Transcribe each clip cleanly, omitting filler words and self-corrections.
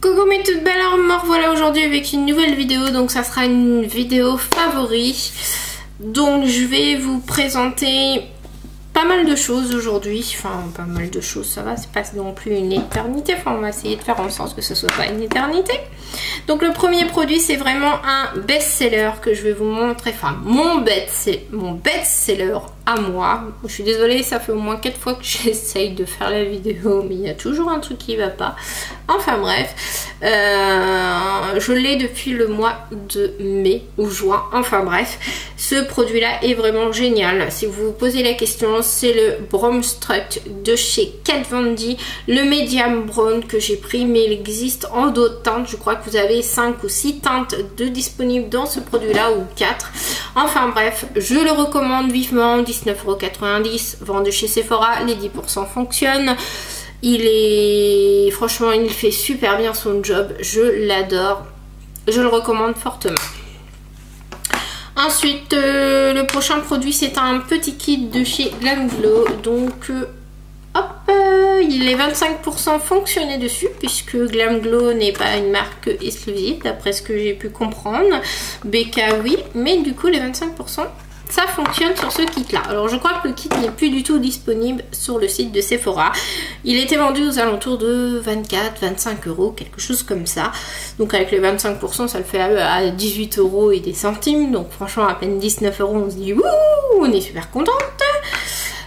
Coucou mes toutes belles, me revoilà aujourd'hui avec une nouvelle vidéo. Donc ça sera une vidéo favori. Donc je vais vous présenter pas mal de choses aujourd'hui. Enfin pas mal de choses, ça va, c'est pas non plus une éternité. Enfin on va essayer de faire en sorte que ce soit pas une éternité. Donc le premier produit c'est vraiment un best-seller que je vais vous montrer. Enfin mon best-seller à moi. Je suis désolée, ça fait au moins 4 fois que j'essaye de faire la vidéo, mais il y a toujours un truc qui va pas. Enfin bref, je l'ai depuis le mois de mai ou juin. Enfin bref, ce produit là est vraiment génial. Si vous vous posez la question, c'est le Brow Strut de chez Kat Von D, le Medium Brown que j'ai pris, mais il existe en d'autres teintes. Je crois que vous avez 5 ou 6 teintes de disponibles dans ce produit là, ou 4. Enfin bref, je le recommande vivement. 19,90 €, vendu chez Sephora, les 10% fonctionnent. Franchement, il fait super bien son job, je l'adore, je le recommande fortement. Ensuite, le prochain produit c'est un petit kit de chez Glam Glow, donc il est 25% fonctionné dessus, puisque Glam Glow n'est pas une marque exclusive d'après ce que j'ai pu comprendre. BK oui, mais du coup les 25% ça fonctionne sur ce kit là. Alors je crois que le kit n'est plus du tout disponible sur le site de Sephora. Il était vendu aux alentours de 24-25 €, quelque chose comme ça. Donc avec les 25% ça le fait à 18 € et des centimes. Donc franchement à peine 19 €, on se dit wouh, on est super contente.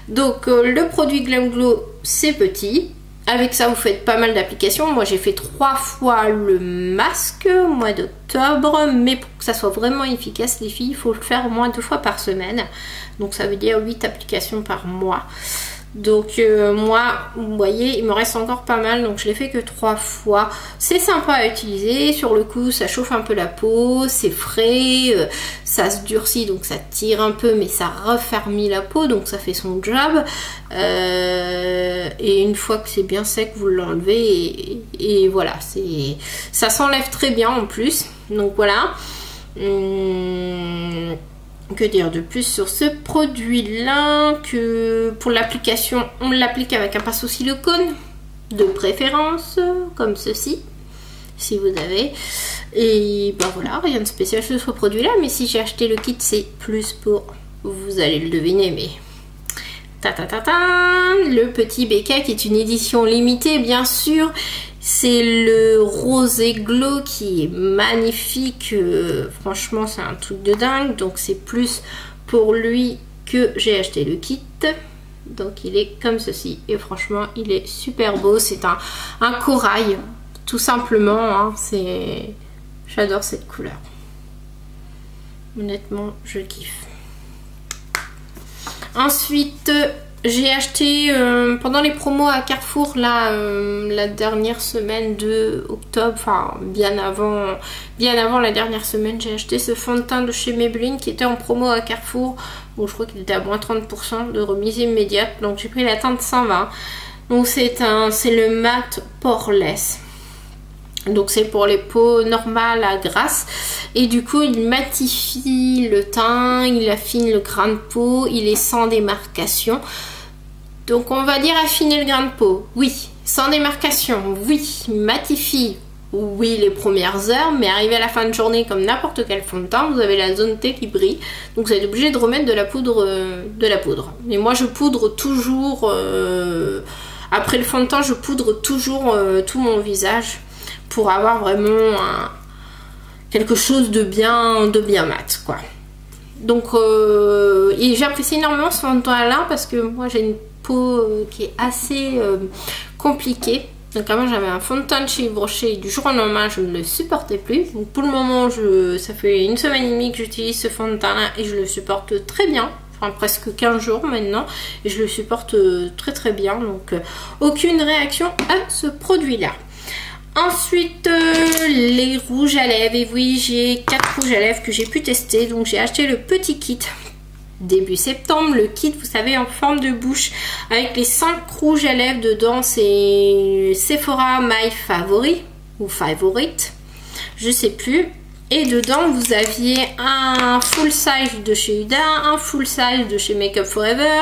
Donc le produit Glam Glow c'est petit. Avec ça vous faites pas mal d'applications. Moi j'ai fait 3 fois le masque au mois d'octobre, mais pour que ça soit vraiment efficace les filles, il faut le faire au moins 2 fois par semaine. Donc ça veut dire 8 applications par mois. Donc moi, vous voyez, il me reste encore pas mal, donc je l'ai fait que 3 fois. C'est sympa à utiliser, sur le coup ça chauffe un peu la peau, c'est frais, ça se durcit donc ça tire un peu mais ça refermit la peau, donc ça fait son job. Et une fois que c'est bien sec, vous l'enlevez et voilà, ça s'enlève très bien en plus. Donc voilà. Que dire de plus sur ce produit là, que pour l'application on l'applique avec un pinceau silicone de préférence comme ceci si vous avez, et ben voilà, rien de spécial sur ce produit là. Mais si j'ai acheté le kit c'est plus pour, vous allez le deviner, mais le petit BK qui est une édition limitée bien sûr. C'est le Rosé Glow qui est magnifique, franchement c'est un truc de dingue. Donc c'est plus pour lui que j'ai acheté le kit. Donc il est comme ceci et franchement il est super beau. C'est un corail tout simplement, hein. J'adore cette couleur. Honnêtement je kiffe. Ensuite j'ai acheté pendant les promos à Carrefour là, la dernière semaine de octobre, enfin bien avant la dernière semaine, j'ai acheté ce fond de teint de chez Maybelline qui était en promo à Carrefour. Bon, je crois qu'il était à moins 30% de remise immédiate, donc j'ai pris la teinte 120. Donc c'est le mat poreless. Donc c'est pour les peaux normales à grasse, et du coup il matifie le teint, il affine le grain de peau, il est sans démarcation. Donc on va dire affiner le grain de peau, oui. Sans démarcation, oui. Matifie, oui, les premières heures, mais arrivé à la fin de journée, comme n'importe quel fond de teint, vous avez la zone T qui brille, donc vous êtes obligé de remettre de la poudre. Mais moi je poudre toujours, après le fond de teint je poudre toujours tout mon visage, pour avoir vraiment quelque chose de bien mat quoi. Donc et j'apprécie énormément ce fond de teint là, parce que moi j'ai une peau qui est assez compliquée. Donc avant j'avais un fond de teint de chez Yves Rocher et du jour au lendemain je ne le supportais plus. Donc pour le moment ça fait 1 semaine et demie que j'utilise ce fond de teint là et je le supporte très bien. Enfin presque 15 jours maintenant et je le supporte très très bien. Donc aucune réaction à ce produit là. Ensuite les rouges à lèvres, et oui j'ai 4 rouges à lèvres que j'ai pu tester. Donc j'ai acheté le petit kit début septembre, le kit vous savez en forme de bouche avec les 5 rouges à lèvres dedans. C'est Sephora My Favori ou Favorite, je sais plus. Et dedans, vous aviez un full size de chez Huda, un full size de chez Make Up For Ever,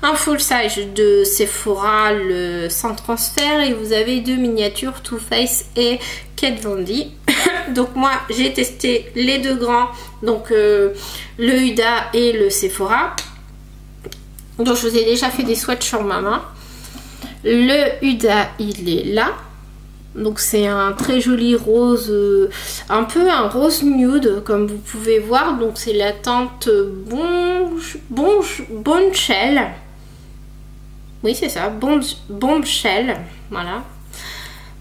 un full size de Sephora le sans transfert et vous avez 2 miniatures Too Faced et Kat Von D. Donc moi, j'ai testé les 2 grands, donc le Huda et le Sephora. Donc je vous ai déjà fait des swatchs sur ma main. Le Huda, il est là. Donc c'est un très joli rose, un peu un rose nude comme vous pouvez voir. Donc c'est la teinte Bombshell. Oui c'est ça, Bombshell. Voilà.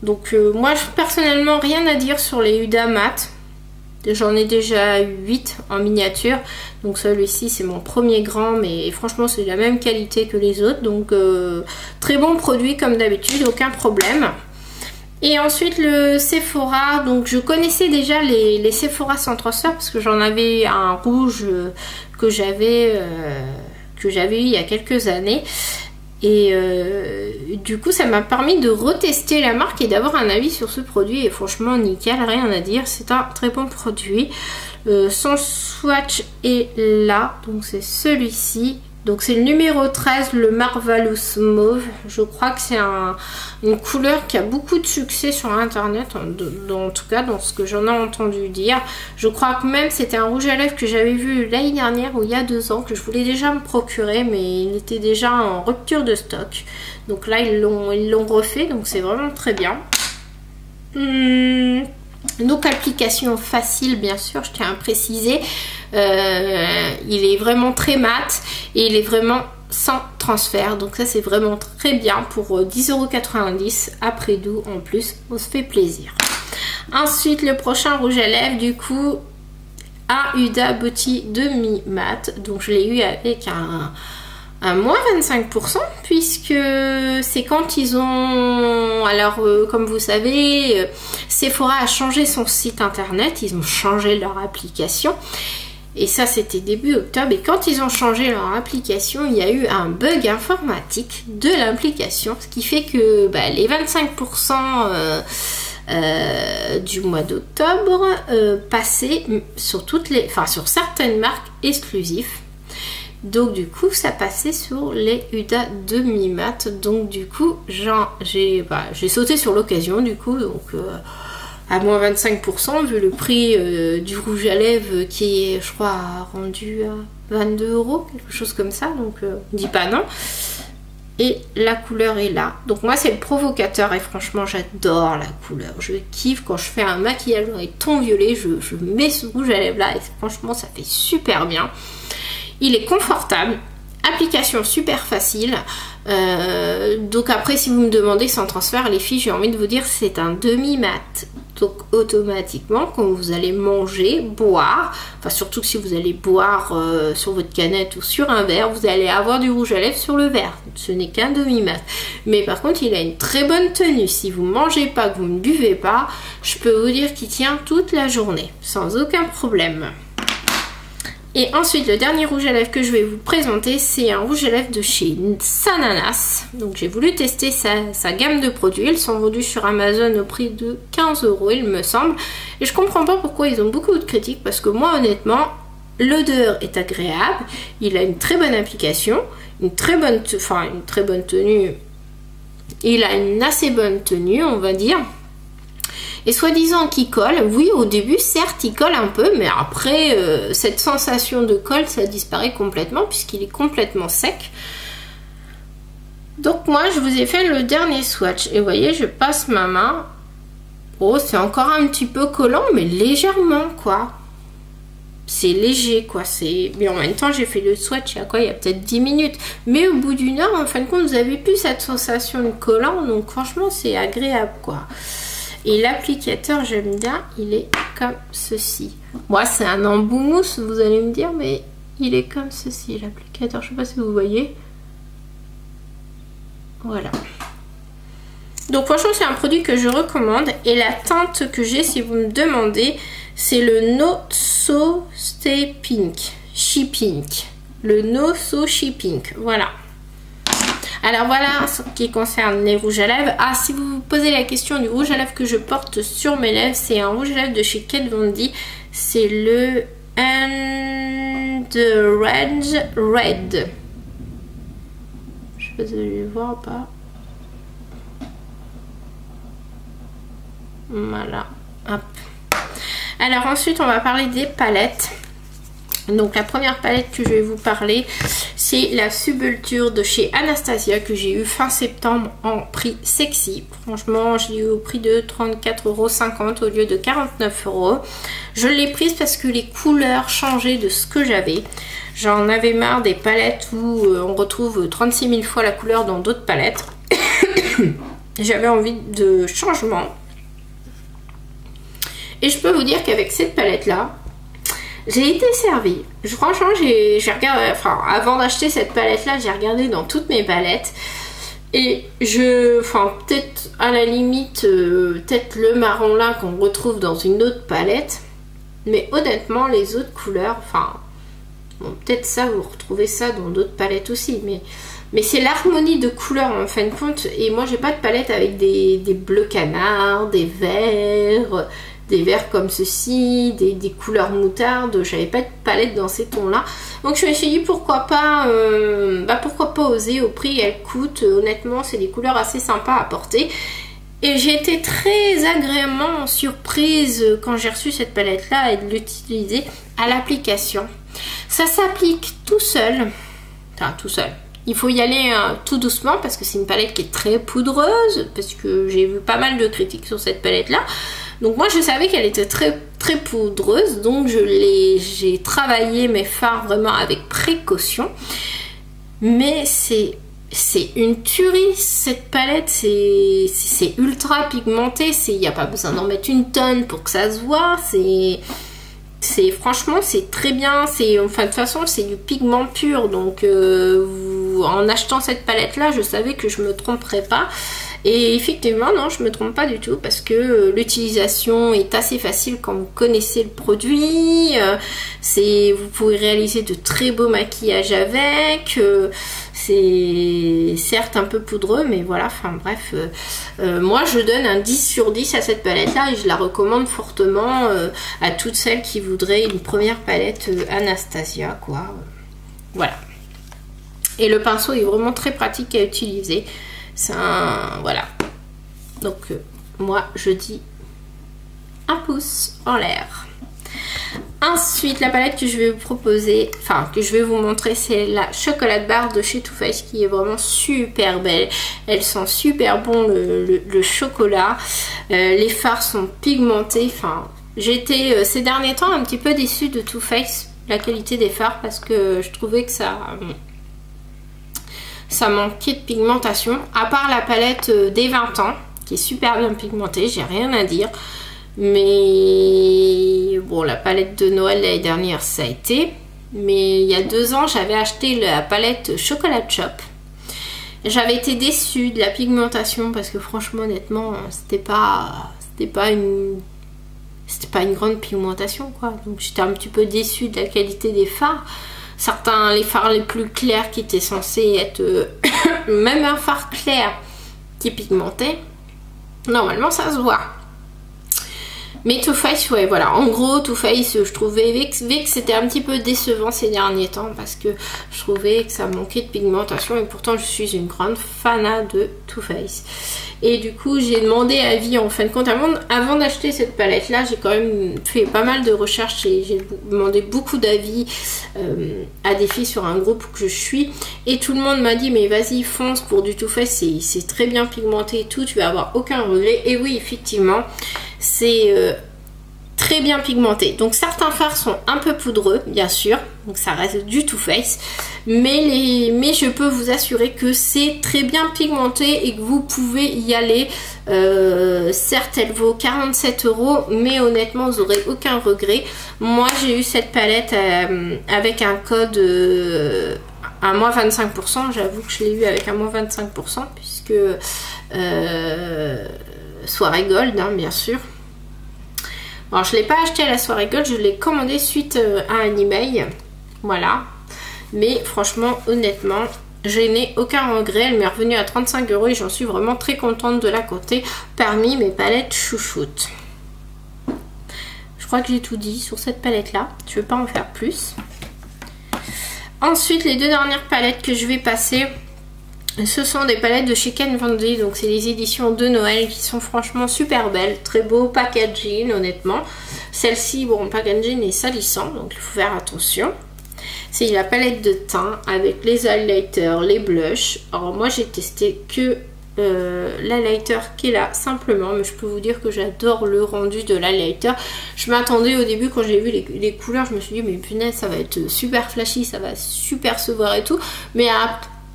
Donc moi personnellement rien à dire sur les Huda mat. J'en ai déjà 8 en miniature. Donc celui-ci c'est mon premier grand, mais franchement c'est de la même qualité que les autres. Donc très bon produit comme d'habitude, aucun problème. Et ensuite le Sephora, donc je connaissais déjà les Sephora sans transfert parce que j'en avais un rouge que j'avais eu il y a quelques années. Et du coup ça m'a permis de retester la marque et d'avoir un avis sur ce produit. Et franchement nickel, rien à dire, c'est un très bon produit. Son swatch est là, donc c'est celui-ci. Donc c'est le numéro 13, le Marvelous Mauve. Je crois que c'est une couleur qui a beaucoup de succès sur internet, en tout cas dans ce que j'en ai entendu dire. Je crois que même c'était un rouge à lèvres que j'avais vu l'année dernière ou il y a 2 ans, que je voulais déjà me procurer, mais il était déjà en rupture de stock. Donc là ils l'ont refait, donc c'est vraiment très bien. Donc application facile bien sûr, je tiens à préciser. Il est vraiment très mat et il est vraiment sans transfert, donc ça c'est vraiment très bien pour 10,90 € après doux en plus, on se fait plaisir. Ensuite le prochain rouge à lèvres du coup, un Huda Beauty demi mat, donc je l'ai eu avec un moins 25% puisque c'est quand ils ont, alors comme vous savez, Sephora a changé son site internet, ils ont changé leur application. Et ça c'était début octobre, et quand ils ont changé leur application, il y a eu un bug informatique de l'application, ce qui fait que les 25% du mois d'octobre passaient sur sur certaines marques exclusives. Donc du coup ça passait sur les Huda demi mat. Donc du coup j'ai sauté sur l'occasion du coup, donc à moins 25% vu le prix du rouge à lèvres qui est je crois rendu à 22 €, quelque chose comme ça, donc dis pas non. Et la couleur est là, donc moi c'est le provocateur et franchement j'adore la couleur, je kiffe quand je fais un maquillage dans les tons violets, je mets ce rouge à lèvres là et franchement ça fait super bien. Il est confortable, application super facile. Donc après si vous me demandez sans transfert les filles, j'ai envie de vous dire c'est un demi mat. Donc automatiquement quand vous allez manger, boire, enfin surtout que si vous allez boire sur votre canette ou sur un verre, vous allez avoir du rouge à lèvres sur le verre. Ce n'est qu'un demi mat. Mais par contre il a une très bonne tenue. Si vous ne mangez pas, que vous ne buvez pas, je peux vous dire qu'il tient toute la journée sans aucun problème. Et ensuite, le dernier rouge à lèvres que je vais vous présenter, c'est un rouge à lèvres de chez Sananas. Donc j'ai voulu tester sa gamme de produits. Ils sont vendus sur Amazon au prix de 15 €, il me semble. Et je comprends pas pourquoi ils ont beaucoup de critiques, parce que moi, honnêtement, l'odeur est agréable. Il a une très bonne application, une très bonne tenue. Il a une assez bonne tenue, on va dire. Et soi-disant qu'il colle, oui au début certes il colle un peu, mais après cette sensation de colle ça disparaît complètement puisqu'il est complètement sec. Donc moi je vous ai fait le dernier swatch et vous voyez je passe ma main, oh c'est encore un petit peu collant mais légèrement quoi. C'est léger quoi, mais en même temps j'ai fait le swatch il y a peut-être 10 minutes, mais au bout d'une heure en fin de compte vous avez plus cette sensation de collant, donc franchement c'est agréable quoi. Et l'applicateur, j'aime bien, il est comme ceci. Moi, c'est un embout mousse, vous allez me dire, mais il est comme ceci, l'applicateur. Je ne sais pas si vous voyez. Voilà. Donc, franchement, c'est un produit que je recommande. Et la teinte que j'ai, si vous me demandez, c'est le No So Stay Pink. She Pink. Le No So She Pink. Voilà. Alors voilà ce qui concerne les rouges à lèvres. Ah, si vous vous posez la question du rouge à lèvres que je porte sur mes lèvres, c'est un rouge à lèvres de chez Kat Von D. C'est le Range Red. Je sais pas si vous allez le voir ou pas. Voilà. Hop. Alors ensuite on va parler des palettes. Donc la première palette que je vais vous parler, c'est la Subculture de chez Anastasia que j'ai eu fin septembre en prix sexy. Franchement, je l'ai eu au prix de 34,50 € au lieu de 49 €. Je l'ai prise parce que les couleurs changeaient de ce que j'avais. J'en avais marre des palettes où on retrouve 36 000 fois la couleur dans d'autres palettes. J'avais envie de changement. Et je peux vous dire qu'avec cette palette-là, j'ai été servie. Franchement, j'ai regardé, enfin, avant d'acheter cette palette-là, j'ai regardé dans toutes mes palettes. Et peut-être à la limite, peut-être le marron là qu'on retrouve dans une autre palette. Mais honnêtement, les autres couleurs, bon, peut-être ça, vous retrouvez ça dans d'autres palettes aussi. Mais c'est l'harmonie de couleurs en fin de compte. Et moi, j'ai pas de palette avec des bleus canards, des verts comme ceci, des couleurs moutarde. J'avais pas de palette dans ces tons là, donc je me suis dit pourquoi pas oser au prix elle coûte. Honnêtement, c'est des couleurs assez sympas à porter et j'ai été très agréablement surprise quand j'ai reçu cette palette là et de l'utiliser à l'application. Ça s'applique tout seul, il faut y aller tout doucement parce que c'est une palette qui est très poudreuse, parce que j'ai vu pas mal de critiques sur cette palette là. Donc moi je savais qu'elle était très très poudreuse, donc j'ai travaillé mes fards vraiment avec précaution. Mais c'est une tuerie cette palette, c'est ultra pigmenté, il n'y a pas besoin d'en mettre une tonne pour que ça se voit, franchement c'est très bien, de toute façon c'est du pigment pur, donc en achetant cette palette là je savais que je me tromperais pas. Et effectivement, non, je me trompe pas du tout parce que l'utilisation est assez facile quand vous connaissez le produit. Vous pouvez réaliser de très beaux maquillages avec. C'est certes un peu poudreux, mais voilà, bref. Moi, je donne un 10 sur 10 à cette palette-là et je la recommande fortement à toutes celles qui voudraient une première palette Anastasia, quoi. Voilà. Et le pinceau est vraiment très pratique à utiliser. Voilà, donc moi je dis un pouce en l'air. Ensuite, la palette que je vais vous proposer, que je vais vous montrer, c'est la Chocolate Bar de chez Too Faced qui est vraiment super belle. Elle sent super bon le chocolat. Les fards sont pigmentés. J'ai été ces derniers temps un petit peu déçue de Too Faced, la qualité des fards, parce que je trouvais que ça manquait de pigmentation, à part la palette des 20 ans qui est super bien pigmentée, j'ai rien à dire. Mais bon, la palette de Noël l'année dernière ça a été, mais il y a 2 ans j'avais acheté la palette Chocolate Shop. J'avais été déçue de la pigmentation parce que franchement honnêtement c'était pas une grande pigmentation quoi, donc j'étais un petit peu déçue de la qualité des fards. Les fards les plus clairs qui étaient censés être même un fard clair qui est pigmenté, normalement ça se voit. Mais Too Faced, ouais, voilà, en gros Too Faced, je trouvais que c'était un petit peu décevant ces derniers temps parce que je trouvais que ça manquait de pigmentation et pourtant je suis une grande fan de Too Faced. Et du coup j'ai demandé avis en fin de compte, avant d'acheter cette palette là, j'ai quand même fait pas mal de recherches et j'ai demandé beaucoup d'avis à des filles sur un groupe que je suis et tout le monde m'a dit mais vas-y fonce pour du Too Faced, c'est très bien pigmenté et tout, tu vas avoir aucun regret. Et oui effectivement c'est très bien pigmenté. Donc certains fards sont un peu poudreux bien sûr, donc ça reste du Too Faced, mais je peux vous assurer que c'est très bien pigmenté et que vous pouvez y aller. Certes elle vaut 47 €, mais honnêtement vous n'aurez aucun regret. Moi j'ai eu cette palette avec un code à moins 25%, j'avoue que je l'ai eu avec un moins 25% puisque soirée gold hein, bien sûr. Alors je ne l'ai pas acheté à la soirée gold, je l'ai commandé suite à un email, voilà. Mais franchement honnêtement je n'ai aucun regret, elle m'est revenue à 35 € et j'en suis vraiment très contente de la côté parmi mes palettes chouchoutes. Je crois que j'ai tout dit sur cette palette là, je ne vais pas en faire plus. Ensuite, les deux dernières palettes que je vais passer, ce sont des palettes de chez Ken Von D, donc c'est les éditions de Noël qui sont franchement super belles, très beau packaging honnêtement. Celle-ci, bon, le packaging est salissant, donc il faut faire attention. C'est la palette de teint avec les highlighters, les blushs. Alors moi j'ai testé que l'highlighter qui est là simplement, mais je peux vous dire que j'adore le rendu de l'highlighter. Je m'attendais au début quand j'ai vu les couleurs, je me suis dit mais punaise ça va être super flashy, ça va super se voir et tout. Mais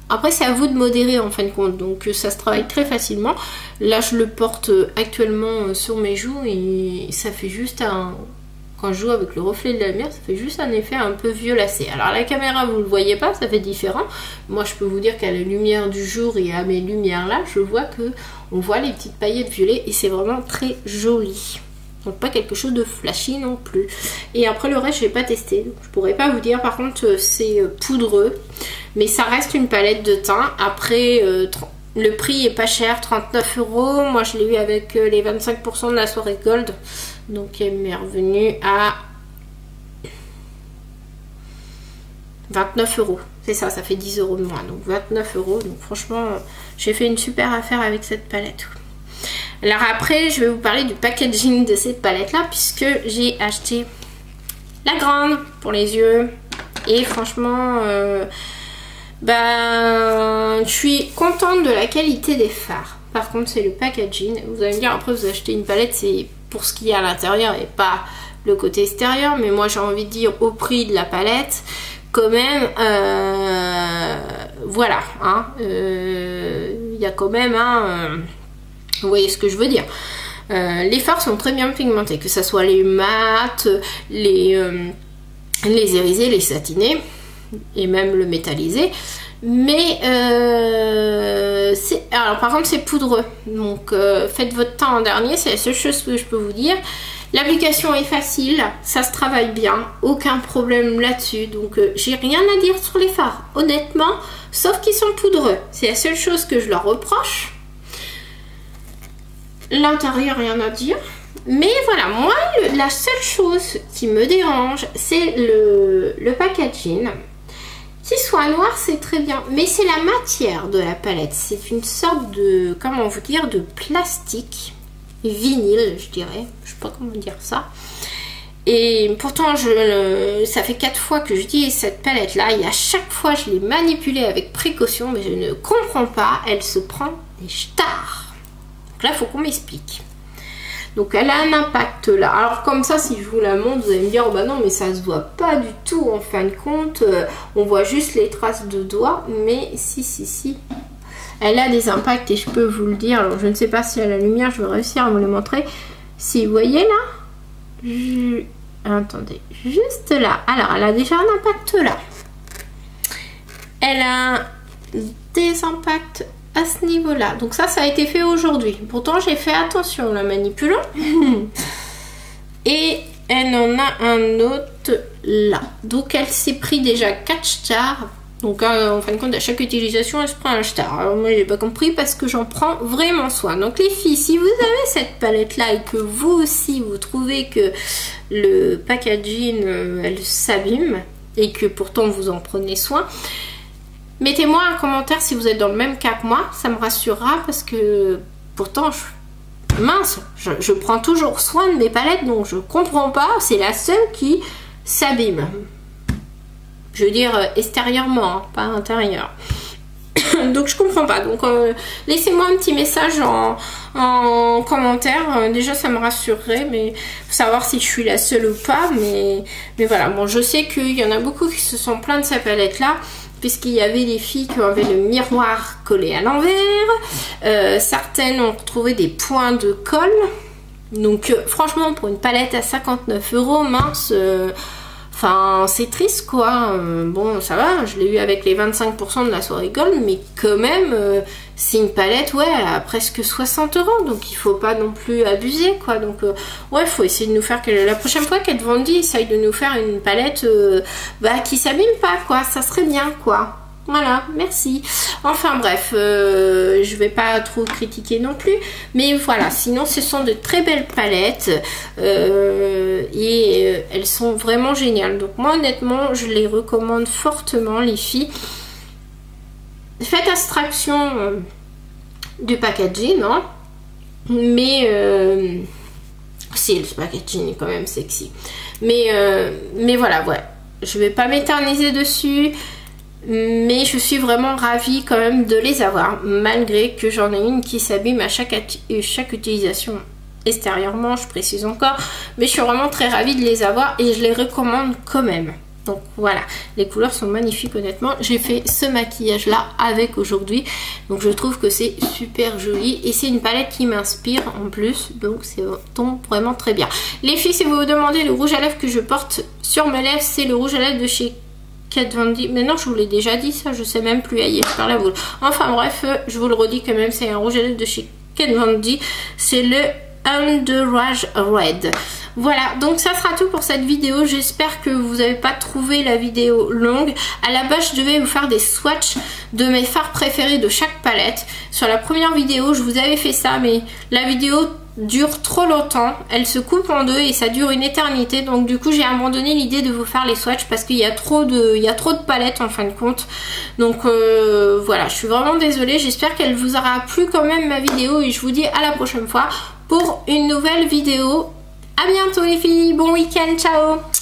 après c'est à vous de modérer en fin de compte, donc ça se travaille très facilement. Là je le porte actuellement sur mes joues et ça fait juste un... Quand je joue avec le reflet de la lumière, ça fait juste un effet un peu violacé. Alors à la caméra, vous ne le voyez pas, ça fait différent. Moi, je peux vous dire qu'à la lumière du jour et à mes lumières là, je vois que on voit les petites paillettes violettes et c'est vraiment très joli. Donc pas quelque chose de flashy non plus. Et après le reste, je n'ai pas testé. Donc, je pourrais pas vous dire. Par contre, c'est poudreux. Mais ça reste une palette de teint. Après... le prix est pas cher, 39 €. Moi je l'ai eu avec les 25% de la soirée Gold. Donc elle m'est revenue à 29 €. C'est ça, ça fait 10 € de moins. Donc 29 €. Donc franchement, j'ai fait une super affaire avec cette palette. Alors après, je vais vous parler du packaging de cette palette là. Puisque j'ai acheté la grande pour les yeux. Et franchement... je suis contente de la qualité des fards. Par contre, c'est le packaging. Vous allez me dire, après, vous achetez une palette, c'est pour ce qu'il y a à l'intérieur et pas le côté extérieur. Mais moi, j'ai envie de dire, au prix de la palette, quand même, voilà. Il y a quand même vous voyez ce que je veux dire. Les fards sont très bien pigmentés, que ce soit les mat, les irisés, les satinés. Et même le métallisé, mais alors par contre c'est poudreux, donc faites votre teint en dernier, c'est la seule chose que je peux vous dire. L'application est facile, ça se travaille bien, aucun problème là-dessus, donc j'ai rien à dire sur les fards honnêtement, sauf qu'ils sont poudreux, c'est la seule chose que je leur reproche. L'intérieur, rien à dire. Mais voilà, moi la seule chose qui me dérange, c'est le packaging. Qu'il soit noir, c'est très bien, mais c'est la matière de la palette. C'est une sorte de, comment vous dire, de plastique, vinyle, je dirais. Je sais pas comment dire ça. Et pourtant, ça fait 4 fois que je dis cette palette-là, et à chaque fois, je l'ai manipulée avec précaution, mais je ne comprends pas. Elle se prend des stars. Donc là, il faut qu'on m'explique. Donc elle a un impact là. Alors comme ça, si je vous la montre, vous allez me dire oh bah non mais ça se voit pas du tout en fin de compte. On voit juste les traces de doigts. Mais si. Elle a des impacts et je peux vous le dire. Alors je ne sais pas si à la lumière je vais réussir à vous les montrer. Si vous voyez là. Attendez, juste là. Alors elle a déjà un impact là. Elle a des impacts à ce niveau là, donc ça a été fait aujourd'hui, pourtant j'ai fait attention en la manipulant. Et elle en a un autre là, donc elle s'est pris déjà 4 stars, donc en fin de compte à chaque utilisation elle se prend un star. Alors moi j'ai pas compris parce que j'en prends vraiment soin. Donc les filles, si vous avez cette palette là et que vous aussi vous trouvez que le packaging elle s'abîme et que pourtant vous en prenez soin, mettez-moi un commentaire si vous êtes dans le même cas que moi, ça me rassurera parce que pourtant, je prends toujours soin de mes palettes, donc je comprends pas, c'est la seule qui s'abîme. Je veux dire extérieurement, hein, pas intérieur. Donc je comprends pas, donc laissez-moi un petit message en commentaire, déjà ça me rassurerait, mais faut savoir si je suis la seule ou pas, mais voilà, bon je sais qu'il y en a beaucoup qui se sont plaints de cette palette là, puisqu'il y avait des filles qui avaient le miroir collé à l'envers, certaines ont retrouvé des points de colle, donc franchement pour une palette à 59 €, mince, enfin c'est triste quoi. Bon ça va, je l'ai eu avec les 25% de la soirée Gold, mais quand même c'est une palette ouais à presque 60 €, donc il faut pas non plus abuser quoi. Donc ouais, faut essayer de nous faire la prochaine fois qu'elle vendit, essaye de nous faire une palette qui s'abîme pas quoi, ça serait bien quoi. Voilà, merci. Enfin bref, je vais pas trop critiquer non plus. Mais voilà, sinon ce sont de très belles palettes. Et elles sont vraiment géniales. Donc moi honnêtement, je les recommande fortement les filles. Faites abstraction du packaging, hein. Mais si, le packaging est quand même sexy. Mais voilà, ouais. Je vais pas m'éterniser dessus. Mais je suis vraiment ravie quand même de les avoir, malgré que j'en ai une qui s'abîme à chaque utilisation extérieurement, je précise encore. Mais je suis vraiment très ravie de les avoir et je les recommande quand même. Donc voilà, les couleurs sont magnifiques honnêtement. J'ai fait ce maquillage là avec aujourd'hui. Donc je trouve que c'est super joli. Et c'est une palette qui m'inspire en plus. Donc c'est tombe vraiment très bien. Les filles, si vous vous demandez le rouge à lèvres que je porte sur mes lèvres, c'est le rouge à lèvres de chez Kat Von D. Mais non, je vous l'ai déjà dit ça, je sais même plus, aïe, je parle à vous. Enfin bref, je vous le redis quand même, c'est un rouge à lèvres de chez Kat Von D. C'est le Underage Red. Voilà, donc ça sera tout pour cette vidéo. J'espère que vous n'avez pas trouvé la vidéo longue. À la base, je devais vous faire des swatchs de mes fards préférés de chaque palette. Sur la première vidéo, je vous avais fait ça, mais la vidéo dure trop longtemps, elle se coupe en deux et ça dure une éternité, donc du coup j'ai abandonné l'idée de vous faire les swatchs parce qu'il y a trop de palettes en fin de compte. Donc voilà, je suis vraiment désolée, j'espère qu'elle vous aura plu quand même ma vidéo et je vous dis à la prochaine fois pour une nouvelle vidéo. À bientôt les filles, bon week-end, ciao.